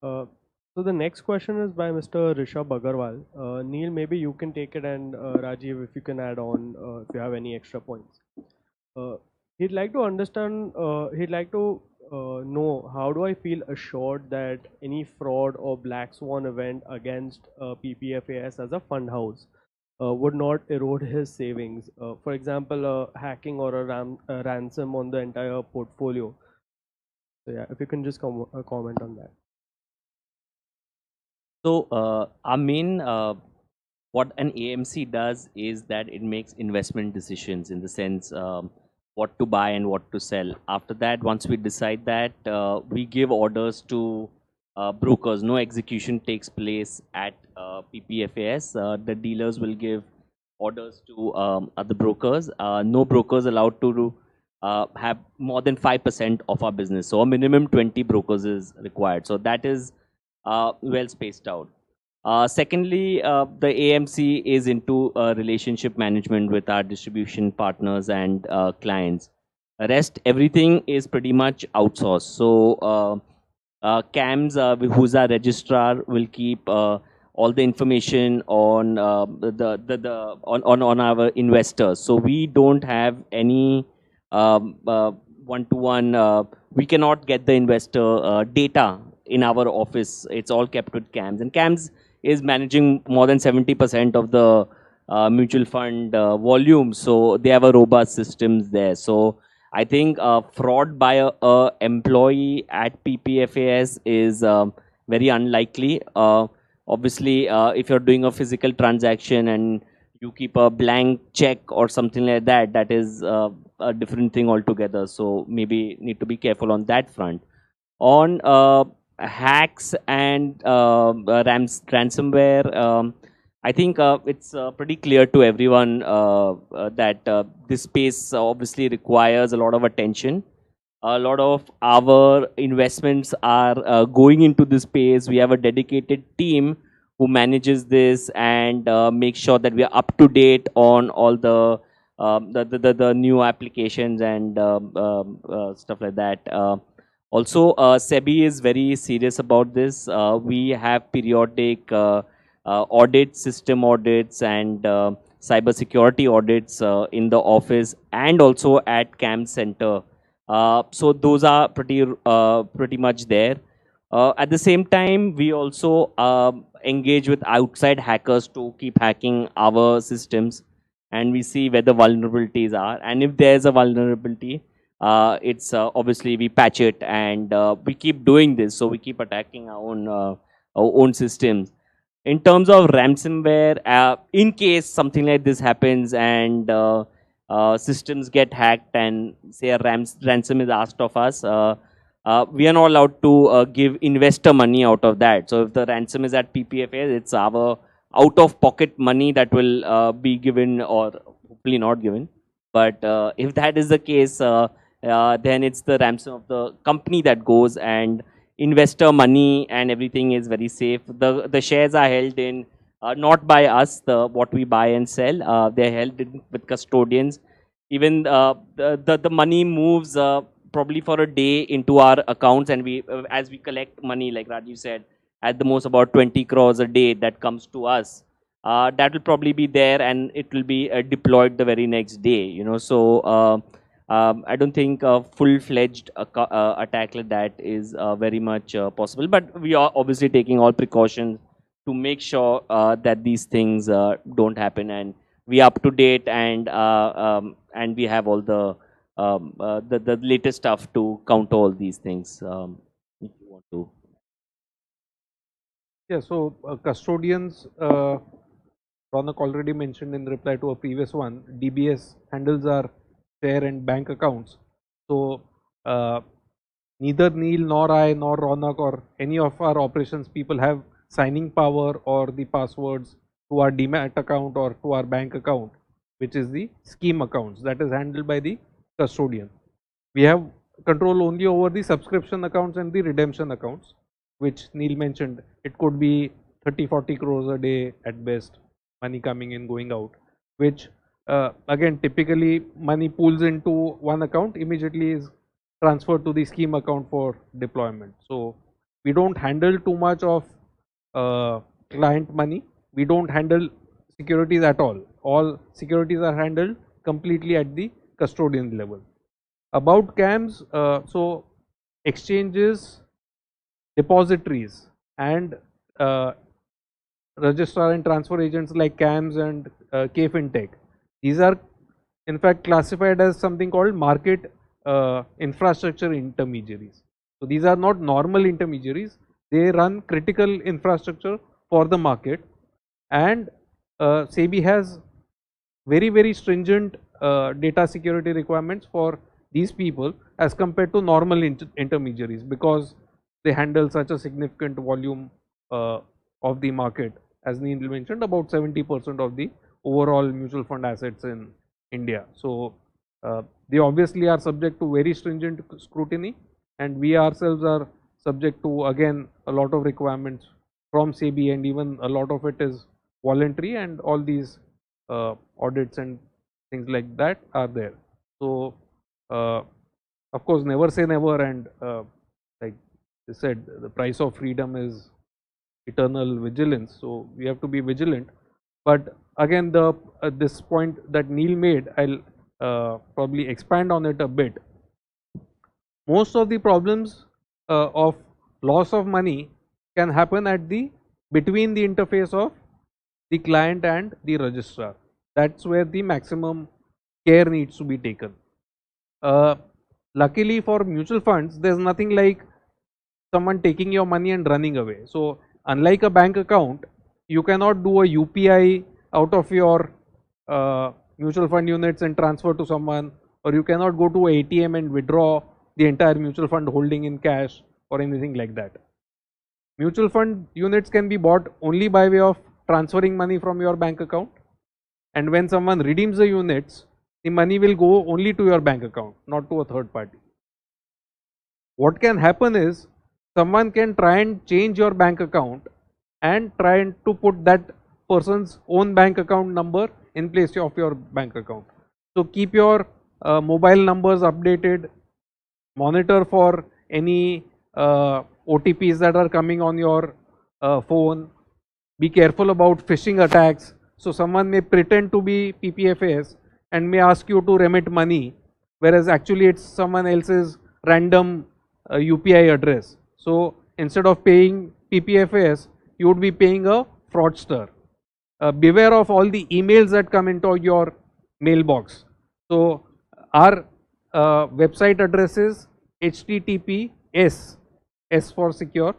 Uh, so the next question is by Mr. Rishabh Agarwal. Neil, maybe you can take it, and Rajiv, if you can add on if you have any extra points. Uh, he'd like to understand. He'd like to know how do I feel assured that any fraud or black swan event against PPFAS as a fund house would not erode his savings. For example, hacking or a ransom on the entire portfolio. So yeah, if you can just comment on that. So, our main what an AMC does is that it makes investment decisions in the sense what to buy and what to sell. After that, once we decide that, we give orders to brokers. No execution takes place at PPFAS. The dealers will give orders to other brokers. No brokers allowed to have more than 5% of our business. So a minimum 20 brokers is required. So that is well spaced out. Secondly, the AMC is into relationship management with our distribution partners and clients. Rest, everything is pretty much outsourced. So, CAMS, who's our registrar, will keep all the information on on our investors. So we don't have any one-to-one. We cannot get the investor data in our office. It's all kept with CAMS, and CAMS is managing more than 70% of the mutual fund volume. So they have a robust systems there. So I think fraud by a employee at PPFAS is very unlikely. Obviously, if you're doing a physical transaction and you keep a blank check or something like that, that is a different thing altogether. So maybe need to be careful on that front. On hacks and ransomware, I think it's pretty clear to everyone that this space obviously requires a lot of attention. A lot of our investments are going into this space. We have a dedicated team who manages this and makes sure that we are up to date on all the new applications and stuff like that. Also, SEBI is very serious about this. We have periodic audit, system audits, and cybersecurity audits in the office and also at CAM Center. So those are pretty much there. At the same time, we also engage with outside hackers to keep hacking our systems, and we see where the vulnerabilities are. And if there's a vulnerability, it's obviously we patch it, and we keep doing this. So we keep attacking our own systems. In terms of ransomware, in case something like this happens and systems get hacked and say a ransom is asked of us, we are not allowed to give investor money out of that. So if the ransom is at PPFA, it's our out of pocket money that will be given or hopefully not given. But if that is the case, then it's the ransom of the company that goes, and investor money and everything is very safe. The shares are held in not by us, the what we buy and sell. They're held with custodians. Even the money moves probably for a day into our accounts, and we as we collect money, like Rajiv said, at the most about 20 crores a day that comes to us. That will probably be there, and it will be deployed the very next day. So. I don't think a full-fledged attack like that is very much possible. But we are obviously taking all precautions to make sure that these things don't happen, and we are up to date, and we have all the latest stuff to counter all these things. If you want to. Yeah, so custodians, Ronak already mentioned in reply to a previous one, DBS handles our share and bank accounts. So neither Neil nor I nor Ronak or any of our operations people have signing power or the passwords to our demat account or to our bank account, which is the scheme accounts that is handled by the custodian. We have control only over the subscription accounts and the redemption accounts, which Neil mentioned. It could be 30-40 crores a day at best, money coming in, going out, which again typically money pools into one account, immediately is transferred to the scheme account for deployment. So We don't handle too much of client money. We don't handle securities at all. All securities are handled completely at the custodian level. About CAMS, so exchanges, depositories, and registrar and transfer agents like CAMS and KFintech. These are in fact classified as something called market infrastructure intermediaries. So these are not normal intermediaries. They run critical infrastructure for the market, and SEBI has very stringent data security requirements for these people as compared to normal intermediaries, because they handle such a significant volume of the market. As Neil mentioned, about 70% of the overall mutual fund assets in India. So they obviously are subject to very stringent scrutiny, and we ourselves are subject to, again, a lot of requirements from SEBI, and even a lot of it is voluntary, and all these audits and things like that are there. So of course, never say never, and like they said, the price of freedom is eternal vigilance. So we have to be vigilant. But again, the this point that Neil made, I'll probably expand on it a bit. Most of the problems of loss of money can happen at the between the interface of the client and the registrar. That's where the maximum care needs to be taken. Luckily for mutual funds, there's nothing like someone taking your money and running away. So unlike a bank account, you cannot do a UPI out of your mutual fund units and transfer to someone, or you cannot go to an ATM and withdraw the entire mutual fund holding in cash or anything like that. Mutual fund units can be bought only by way of transferring money from your bank account, and when someone redeems the units, the money will go only to your bank account, not to a third party. What can happen is someone can try and change your bank account and try to put that person's own bank account number in place of your bank account. So keep your mobile numbers updated, monitor for any OTPs that are coming on your phone. Be careful about phishing attacks. So someone may pretend to be PPFAS and may ask you to remit money, whereas actually it's someone else's random UPI address. So instead of paying PPFAS, you would be paying a fraudster. Beware of all the emails that come into your mailbox. So our website address is https, S for secure,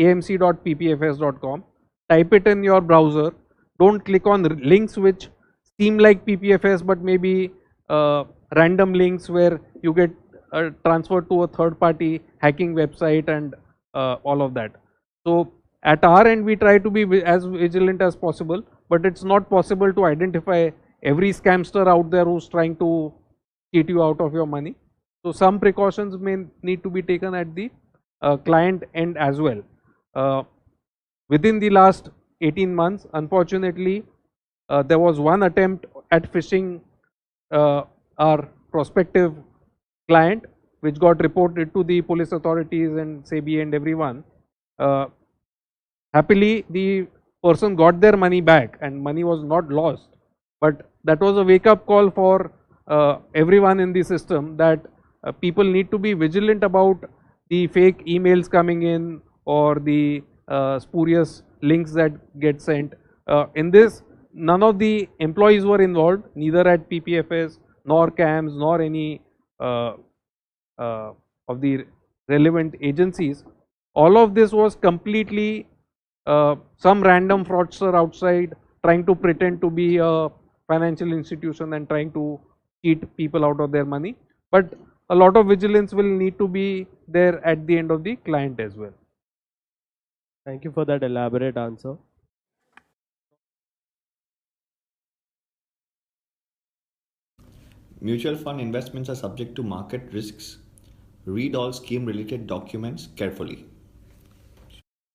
:/amc.ppfs.com. Type it in your browser. Don't click on links which seem like PPFS but maybe random links where you get transferred to a third party hacking website and all of that. So at our end, we try to be as vigilant as possible, but it's not possible to identify every scamster out there who's trying to cheat you out of your money. So some precautions may need to be taken at the client end as well. Within the last 18 months, unfortunately, there was one attempt at phishing our prospective client, which got reported to the police authorities and SEBI and everyone. Happily, the person got their money back and money was not lost, but that was a wake-up call for everyone in the system that people need to be vigilant about the fake emails coming in or the spurious links that get sent. In this, none of the employees were involved, neither at PPFS nor CAMS nor any of the relevant agencies. All of this was completely some random fraudster outside trying to pretend to be a financial institution and trying to cheat people out of their money. But a lot of vigilance will need to be there at the end of the client as well. Thank you for that elaborate answer. Mutual fund investments are subject to market risks. Read all scheme related documents carefully.